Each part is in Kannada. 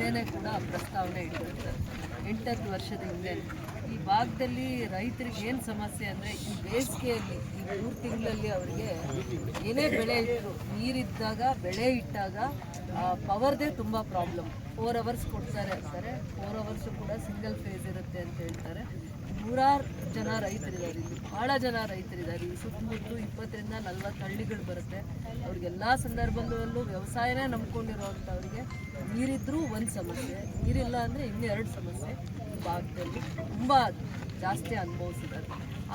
ಹಿಂದೆನೇ ಕೂಡ ಪ್ರಸ್ತಾವನೆ ಇಟ್ಟಿರ್ತಾರೆ. 8-10 ವರ್ಷದ ಹಿಂದೆ ಈ ಭಾಗದಲ್ಲಿ ರೈತರಿಗೆ ಏನು ಸಮಸ್ಯೆ ಅಂದರೆ, ಈ ಬೇಸಿಗೆಯಲ್ಲಿ ಈ 3 ತಿಂಗಳಲ್ಲಿ ಅವರಿಗೆ ಏನೇ ಬೆಳೆ ಇಟ್ಟರು, ನೀರಿದ್ದಾಗ ಬೆಳೆ ಇಟ್ಟಾಗ ಪವರ್ದೇ ತುಂಬ ಪ್ರಾಬ್ಲಮ್. 4 ಅವರ್ಸ್ ಕೊಡ್ತಾರೆ ಅಂತಾರೆ. 4 ಅವರ್ಸು ಕೂಡ ಸಿಂಗಲ್ ಫೇಸ್ ಇರುತ್ತೆ ಅಂತ ಹೇಳ್ತಾರೆ. 100 ಜನ ರೈತರಿದ್ದಾರೆ, ಇಲ್ಲಿ ಭಾಳ ಜನ ರೈತರಿದ್ದಾರೆ. ಈ ಸುತ್ತಮುತ್ತ 20-40 ಹಳ್ಳಿಗಳು ಬರುತ್ತೆ. ಅವ್ರಿಗೆಲ್ಲ ಸಂದರ್ಭದಲ್ಲೂ ವ್ಯವಸಾಯನೇ ನಂಬ್ಕೊಂಡಿರೋವಂಥವ್ರಿಗೆ ನೀರಿದ್ರೂ ಒಂದು ಸಮಸ್ಯೆ, ನೀರಿಲ್ಲ ಅಂದರೆ ಇನ್ನೆರಡು ಸಮಸ್ಯೆ ಈ ಭಾಗದಲ್ಲಿ ತುಂಬ ಜಾಸ್ತಿ ಅನುಭವಿಸಿದ್ದಾರೆ.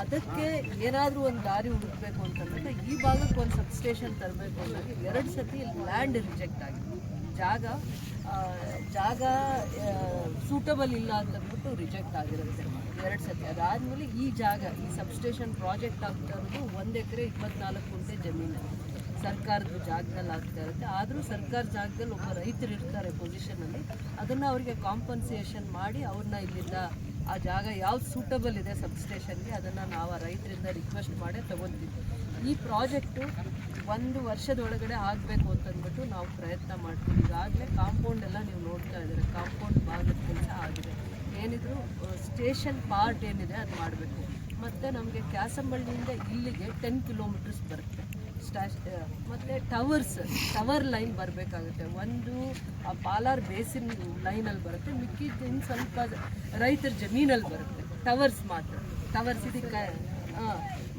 ಅದಕ್ಕೆ ಏನಾದರೂ ಒಂದು ದಾರಿ ಹುಡುಕಬೇಕು ಅಂತಂದರೆ ಈ ಭಾಗಕ್ಕೆ ಒಂದು ಸಬ್ಸ್ಟೇಷನ್ ತರಬೇಕು ಅಂದಾಗ 2 ಸತಿ ಲ್ಯಾಂಡ್ ರಿಜೆಕ್ಟ್ ಆಗಿದೆ. ಜಾಗ ಸೂಟಬಲ್ ಇಲ್ಲ ಅಂತಂದ್ಬಿಟ್ಟು ರಿಜೆಕ್ಟ್ ಆಗಿರುತ್ತೆ 2 ಸತಿ. ಅದಾದಮೇಲೆ ಈ ಸಬ್ಸ್ಟೇಷನ್ ಪ್ರಾಜೆಕ್ಟ್ ಆಗ್ತಾ ಇರೋದು 1 ಎಕರೆ 24 ಗುಂಟೆ ಜಮೀನು ಸರ್ಕಾರದ ಜಾಗದಲ್ಲಿ ಆಗ್ತಾ ಇರುತ್ತೆ. ಆದರೂ ಸರ್ಕಾರ ಜಾಗದಲ್ಲಿ ಒಬ್ಬ ರೈತರು ಇರ್ತಾರೆ ಪೊಸಿಷನಲ್ಲಿ, ಅದನ್ನು ಅವರಿಗೆ ಕಾಂಪನ್ಸೇಷನ್ ಮಾಡಿ ಅವ್ರನ್ನ ಇಲ್ಲಿಂದ ಆ ಜಾಗ ಯಾವ್ದು ಸೂಟಬಲ್ ಇದೆ ಸಬ್ಸ್ಟೇಷನ್ಗೆ ಅದನ್ನು ನಾವು ಆ ರೈತರಿಂದ ರಿಕ್ವೆಸ್ಟ್ ಮಾಡಿ ತೊಗೊತೀವಿ. ಈ ಪ್ರಾಜೆಕ್ಟು 1 ವರ್ಷದೊಳಗಡೆ ಆಗಬೇಕು ಅಂತಂದ್ಬಿಟ್ಟು ನಾವು ಪ್ರಯತ್ನ ಮಾಡ್ತೀವಿ. ಈಗಾಗಲೇ ಕಾಂಪೌಂಡ್ ಎಲ್ಲ ನೀವು ನೋಡ್ತಾ ಇದ್ದಾರೆ, ಕಾಂಪೌಂಡ್ ಭಾಗದ ಕೆಲಸ ಆಗಿದೆ. ಏನಿದ್ರು ಸ್ಟೇಷನ್ ಪಾರ್ಟ್ ಏನಿದೆ ಅದು ಮಾಡಬೇಕು. ಮತ್ತು ನಮಗೆ ಕ್ಯಾಸಂಬಳ್ಳಿಯಿಂದ ಇಲ್ಲಿಗೆ 10 ಕಿಲೋಮೀಟರ್ಸ್ ಬರುತ್ತೆ ಮತ್ತು ಟವರ್ ಲೈನ್ ಬರಬೇಕಾಗುತ್ತೆ. ಒಂದು ಆ ಪಾಲಾರ್ ಬೇಸಿನ್ ಲೈನಲ್ಲಿ ಬರುತ್ತೆ, ಮಿಕ್ಕಿದ್ದು ಇನ್ನು ಸ್ವಲ್ಪ ರೈತರ ಜಮೀನಲ್ಲಿ ಬರುತ್ತೆ. ಟವರ್ಸ್ ಇದಕ್ಕೆ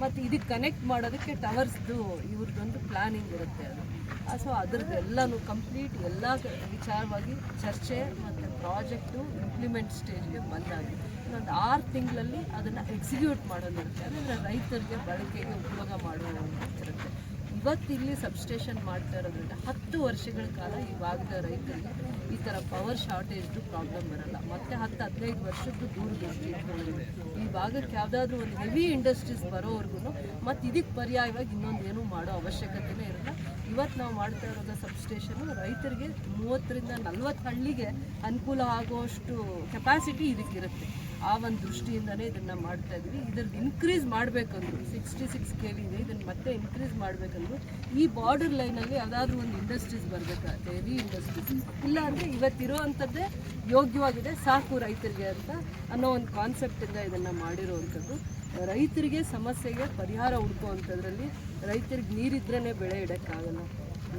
ಮತ್ತು ಇದಕ್ಕೆ ಕನೆಕ್ಟ್ ಮಾಡೋದಕ್ಕೆ ಟವರ್ಸ್ದು ಇವ್ರದ್ದೊಂದು ಪ್ಲ್ಯಾನಿಂಗ್ ಇರುತ್ತೆ ಅದು. ಸೊ ಅದ್ರದ್ದು ಎಲ್ಲನೂ ಕಂಪ್ಲೀಟ್ ಎಲ್ಲ ವಿಚಾರವಾಗಿ ಚರ್ಚೆ ಮತ್ತು ಪ್ರಾಜೆಕ್ಟು ಇಂಪ್ಲಿಮೆಂಟ್ ಸ್ಟೇಜ್ಗೆ ಬಂದಾಗಿದೆ. ಇನ್ನೊಂದು 6 ತಿಂಗಳಲ್ಲಿ ಅದನ್ನು ಎಕ್ಸಿಕ್ಯೂಟ್ ಮಾಡೋದಿರುತ್ತೆ, ಅಂದರೆ ರೈತರಿಗೆ ಬಳಕೆಗೆ ಉಪಯೋಗ ಮಾಡುವಂತಿರುತ್ತೆ. ಇವತ್ತು ಇಲ್ಲಿ ಸಬ್ಸ್ಟೇಷನ್ ಮಾಡ್ತಾ ಇರೋದ್ರಿಂದ 10 ವರ್ಷಗಳ ಕಾಲ ಈ ಭಾಗದ ರೈತರಿಗೆ ಈ ಥರ ಪವರ್ ಶಾರ್ಟೇಜ್ದು ಪ್ರಾಬ್ಲಮ್ ಬರಲ್ಲ. ಮತ್ತು 10-15 ವರ್ಷದ್ದು ದೂರದೃಷ್ಟಿ ಇಟ್ಕೊಂಡಿದೆ. ಈ ಭಾಗಕ್ಕೆ ಯಾವುದಾದ್ರೂ ಒಂದು ಹೆವಿ ಇಂಡಸ್ಟ್ರೀಸ್ ಬರೋವರೆಗೂ ಮತ್ತು ಇದಕ್ಕೆ ಪರ್ಯಾಯವಾಗಿ ಇನ್ನೊಂದೇನು ಮಾಡೋ ಅವಶ್ಯಕತೆಯೇ ಇರಲ್ಲ. ಇವತ್ತು ನಾವು ಮಾಡ್ತಾ ಇರೋದು ಸಬ್ಸ್ಟೇಷನು ರೈತರಿಗೆ 30-40 ಹಳ್ಳಿಗೆ ಅನುಕೂಲ ಆಗುವಷ್ಟು ಕೆಪಾಸಿಟಿ ಇದಕ್ಕಿರುತ್ತೆ. ಆ ಒಂದು ದೃಷ್ಟಿಯಿಂದನೇ ಇದನ್ನು ಮಾಡ್ತಾ ಇದ್ವಿ. ಇದ್ರದ್ದು ಇನ್ಕ್ರೀಸ್ ಮಾಡಬೇಕಂದ್ರು 66 KV ಇದೆ, ಇದನ್ನು ಮತ್ತೆ ಇನ್ಕ್ರೀಸ್ ಮಾಡಬೇಕಂದ್ರು ಈ ಬಾರ್ಡರ್ ಲೈನಲ್ಲಿ ಯಾವುದಾದ್ರೂ ಒಂದು ಇಂಡಸ್ಟ್ರೀಸ್ ಬರಬೇಕಾಗುತ್ತೆ, ಹೆವಿ ಇಂಡಸ್ಟ್ರೀಸ್. ಇಲ್ಲ ಅಂದರೆ ಇವತ್ತಿರೋ ಅಂಥದ್ದೇ ಯೋಗ್ಯವಾಗಿದೆ ಸಾಕು ರೈತರಿಗೆ ಅಂತ ಅನ್ನೋ ಒಂದು ಕಾನ್ಸೆಪ್ಟಿಂದ ಇದನ್ನು ಮಾಡಿರೋವಂಥದ್ದು. ರೈತರಿಗೆ ಸಮಸ್ಯೆಗೆ ಪರಿಹಾರ ಹುಡುಕುವಂಥದ್ರಲ್ಲಿ ರೈತರಿಗೆ ನೀರಿದ್ರೇ ಬೆಳೆ ಇಡೋಕ್ಕಾಗಲ್ಲ,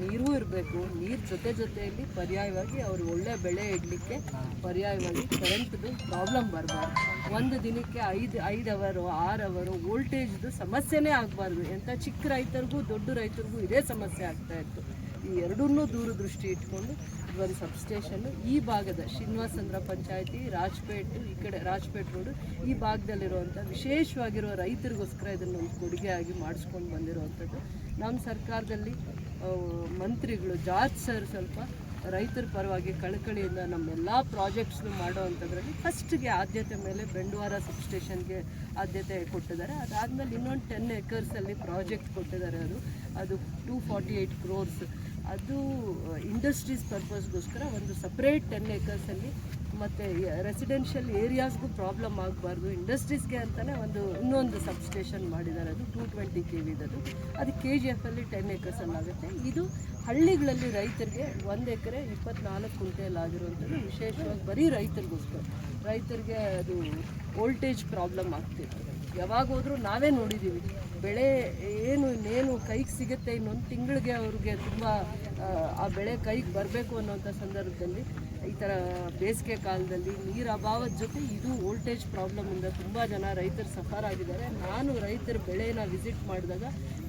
ನೀರೂ ಇರಬೇಕು. ನೀರು ಜೊತೆಯಲ್ಲಿ ಪರ್ಯಾಯವಾಗಿ ಅವರು ಒಳ್ಳೆ ಬೆಳೆ ಇಡಲಿಕ್ಕೆ ಪರ್ಯಾಯವಾಗಿ ಕರೆಂಟ್ದು ಪ್ರಾಬ್ಲಮ್ ಬರಬಾರ್ದು. ಒಂದು ದಿನಕ್ಕೆ 5 ಅವರು 6 ಅವರು ವೋಲ್ಟೇಜ್ದು ಸಮಸ್ಯೆನೇ ಆಗಬಾರ್ದು. ಎಂಥ ಚಿಕ್ಕ ರೈತರಿಗೂ ದೊಡ್ಡ ರೈತರಿಗೂ ಇದೇ ಸಮಸ್ಯೆ ಆಗ್ತಾಯಿತ್ತು. ಈ ಎರಡನ್ನೂ ದೂರದೃಷ್ಟಿ ಇಟ್ಕೊಂಡು ಒಂದು ಸಬ್ಸ್ಟೇಷನ್ನು ಈ ಭಾಗದ ಶ್ರೀನಿವಾಸಂದ್ರ ಪಂಚಾಯತಿ, ರಾಜಪೇಟು, ಈ ಕಡೆ ರಾಜಪೇಟೆ ರೋಡು, ಈ ಭಾಗದಲ್ಲಿರುವಂಥ ವಿಶೇಷವಾಗಿರೋ ರೈತರಿಗೋಸ್ಕರ ಇದನ್ನು ಒಂದು ಕೊಡುಗೆಯಾಗಿ ಮಾಡಿಸ್ಕೊಂಡು ಬಂದಿರುವಂಥದ್ದು. ನಮ್ಮ ಸರ್ಕಾರದಲ್ಲಿ ಮಂತ್ರಿಗಳು ಜಾರ್ಜ್ ಸರ್ ಸ್ವಲ್ಪ ರೈತರ ಪರವಾಗಿ ಕಳಕಳಿಯಿಂದ ನಮ್ಮೆಲ್ಲ ಪ್ರಾಜೆಕ್ಟ್ಸ್ನು ಮಾಡೋವಂಥದ್ರಲ್ಲಿ ಫಸ್ಟ್ಗೆ ಆದ್ಯತೆ ಮೇಲೆ ಬೆಂಡವಾರ ಸಬ್ಸ್ಟೇಷನ್ಗೆ ಆದ್ಯತೆ ಕೊಟ್ಟಿದ್ದಾರೆ. ಅದಾದಮೇಲೆ ಇನ್ನೊಂದು 10 ಎಕರ್ಸಲ್ಲಿ ಪ್ರಾಜೆಕ್ಟ್ ಕೊಟ್ಟಿದ್ದಾರೆ. ಅದು 248 crores. ಅದು ಇಂಡಸ್ಟ್ರೀಸ್ ಪರ್ಪಸ್ಗೋಸ್ಕರ ಒಂದು ಸಪ್ರೇಟ್ 10 ಎಕರ್ಸಲ್ಲಿ ಮತ್ತು ರೆಸಿಡೆನ್ಷಿಯಲ್ ಏರಿಯಾಸ್ಗೂ ಪ್ರಾಬ್ಲಮ್ ಆಗಬಾರ್ದು, ಇಂಡಸ್ಟ್ರೀಸ್ಗೆ ಅಂತಲೇ ಇನ್ನೊಂದು ಸಬ್ಸ್ಟೇಷನ್ ಮಾಡಿದ್ದಾರೆ. ಅದು 220 KV ಅದು KGF ಅಲ್ಲಿ 10 ಎಕರ್ಸಲ್ಲಾಗುತ್ತೆ. ಇದು ಹಳ್ಳಿಗಳಲ್ಲಿ ರೈತರಿಗೆ 1 ಎಕರೆ 24 ಗುಂಟೆಯಲ್ಲಾಗಿರುವಂಥದ್ದು ವಿಶೇಷವಾಗಿ ಬರೀ ರೈತರಿಗೆ ಅದು ವೋಲ್ಟೇಜ್ ಪ್ರಾಬ್ಲಮ್ ಆಗ್ತಿತ್ತು. ಯಾವಾಗ ಹೋದರೂ ನಾವೇ ನೋಡಿದ್ದೀವಿ, ಬೆಳೆ ಇನ್ನೇನು ಕೈಗೆ ಸಿಗುತ್ತೆ, ಇನ್ನೊಂದು ತಿಂಗಳಿಗೆ ಅವ್ರಿಗೆ ತುಂಬ ಆ ಬೆಳೆ ಕೈಗೆ ಬರಬೇಕು ಅನ್ನೋಂಥ ಸಂದರ್ಭದಲ್ಲಿ ಈ ಥರ ಬೇಸಿಗೆ ಕಾಲದಲ್ಲಿ ನೀರು ಅಭಾವದ ಜೊತೆ ಇದು ವೋಲ್ಟೇಜ್ ಪ್ರಾಬ್ಲಮಿಂದ ತುಂಬ ಜನ ರೈತರು ಸಫರ್ ಆಗಿದ್ದಾರೆ. ನಾನು ರೈತರ ಬೆಳೆನ ವಿಸಿಟ್ ಮಾಡಿದಾಗ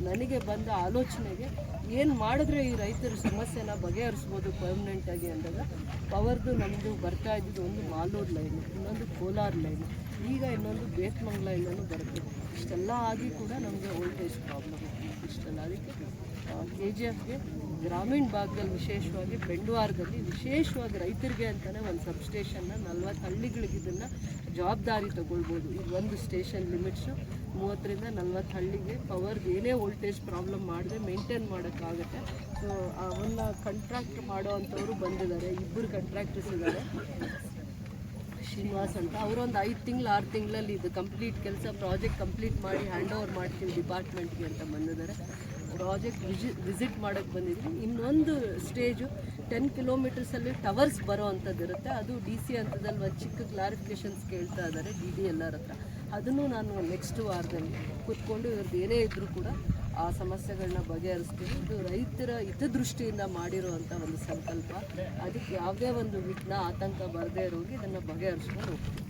ನನಗೆ ಬಂದ ಆಲೋಚನೆಗೆ ಏನು ಮಾಡಿದ್ರೆ ಈ ರೈತರ ಸಮಸ್ಯೆನ ಬಗೆಹರಿಸ್ಬೋದು ಪರ್ಮನೆಂಟಾಗಿ ಅಂದಾಗ ಪವರ್ದು ನಮ್ಮದು ಬರ್ತಾ ಇದ್ದಿದ್ದು ಒಂದು ಮಾಲೂರು ಲೈನು, ಇನ್ನೊಂದು ಕೋಲಾರ ಲೈನು, ಈಗ ಇನ್ನೊಂದು ಬೇತ್ಮಂಗ್ಲ ಇಲ್ಲೂ ಬರುತ್ತೆ. ಇಷ್ಟೆಲ್ಲ ಆಗಿ ಕೂಡ ನಮಗೆ ವೋಲ್ಟೇಜ್ ಪ್ರಾಬ್ಲಮ್ ಇಷ್ಟೆಲ್ಲ. ಅದಕ್ಕೆ KGFಗೆ ಗ್ರಾಮೀಣ ಭಾಗದಲ್ಲಿ ವಿಶೇಷವಾಗಿ ಬೆಂಡವಾರದಲ್ಲಿ ವಿಶೇಷವಾಗಿ ರೈತರಿಗೆ ಅಂತಲೇ ಒಂದು ಸಬ್ಸ್ಟೇಷನ್ನ 40 ಹಳ್ಳಿಗಳಿಗೆ ಇದನ್ನು ಜವಾಬ್ದಾರಿ ತಗೊಳ್ಬೋದು. ಇದು ಒಂದು ಸ್ಟೇಷನ್ ಲಿಮಿಟ್ಸು 30-40 ಹಳ್ಳಿಗೆ ಪವರ್ಗೆ ಏನೇ ವೋಲ್ಟೇಜ್ ಪ್ರಾಬ್ಲಮ್ ಮಾಡಿದ್ರೆ ಮೇಂಟೈನ್ ಮಾಡೋಕ್ಕಾಗುತ್ತೆ. ಸೊ ಅವನ್ನ ಕಾಂಟ್ರಾಕ್ಟ್ ಮಾಡೋ ಅಂಥವರು ಬಂದಿದ್ದಾರೆ, 2 ಕಾಂಟ್ರಾಕ್ಟರ್ಸ್ ಇದ್ದಾರೆ, ಶ್ರೀನಿವಾಸ್ ಅಂತ. ಅವರೊಂದು 5 ತಿಂಗಳು 6 ತಿಂಗಳಲ್ಲಿ ಇದು ಪ್ರಾಜೆಕ್ಟ್ ಕಂಪ್ಲೀಟ್ ಮಾಡಿ ಹ್ಯಾಂಡ್ ಓವರ್ ಮಾಡ್ತೀವಿ ಡಿಪಾರ್ಟ್ಮೆಂಟ್ಗೆ ಅಂತ ಬಂದಿದ್ದಾರೆ. ಪ್ರಾಜೆಕ್ಟ್ ವಿಸಿಟ್ ಮಾಡೋಕ್ಕೆ ಬಂದಿದ್ವಿ. ಇನ್ನೊಂದು ಸ್ಟೇಜು 10 ಕಿಲೋಮೀಟರ್ಸಲ್ಲಿ ಟವರ್ಸ್ ಬರೋ ಅಂಥದ್ದು ಇರುತ್ತೆ. ಅದು ಡಿ ಸಿ ಹಂತದಲ್ಲಿ ಒಂದು ಚಿಕ್ಕ ಕ್ಲಾರಿಫಿಕೇಷನ್ಸ್ ಕೇಳ್ತಾ ಇದ್ದಾರೆ DDLR ಹತ್ರ. ಅದನ್ನು ನಾನು ನೆಕ್ಸ್ಟ್ ವಾರದಲ್ಲಿ ಕೂತ್ಕೊಂಡು ಇವ್ರದ್ದು ಏನೇ ಇದ್ದರೂ ಕೂಡ ಆ ಸಮಸ್ಯೆಗಳನ್ನ ಬಗೆಹರಿಸ್ತೀನಿ. ಇದು ರೈತರ ಹಿತದೃಷ್ಟಿಯಿಂದ ಮಾಡಿರುವಂಥ ಒಂದು ಸಂಕಲ್ಪ. ಅದಕ್ಕೆ ಯಾವುದೇ ಒಂದು ವಿಘ್ನ ಆತಂಕ ಬರದೇ ಇರೋಗಿ ಇದನ್ನು ಬಗೆಹರಿಸ್ಕೊಂಡು ಹೋಗ್ತೀವಿ.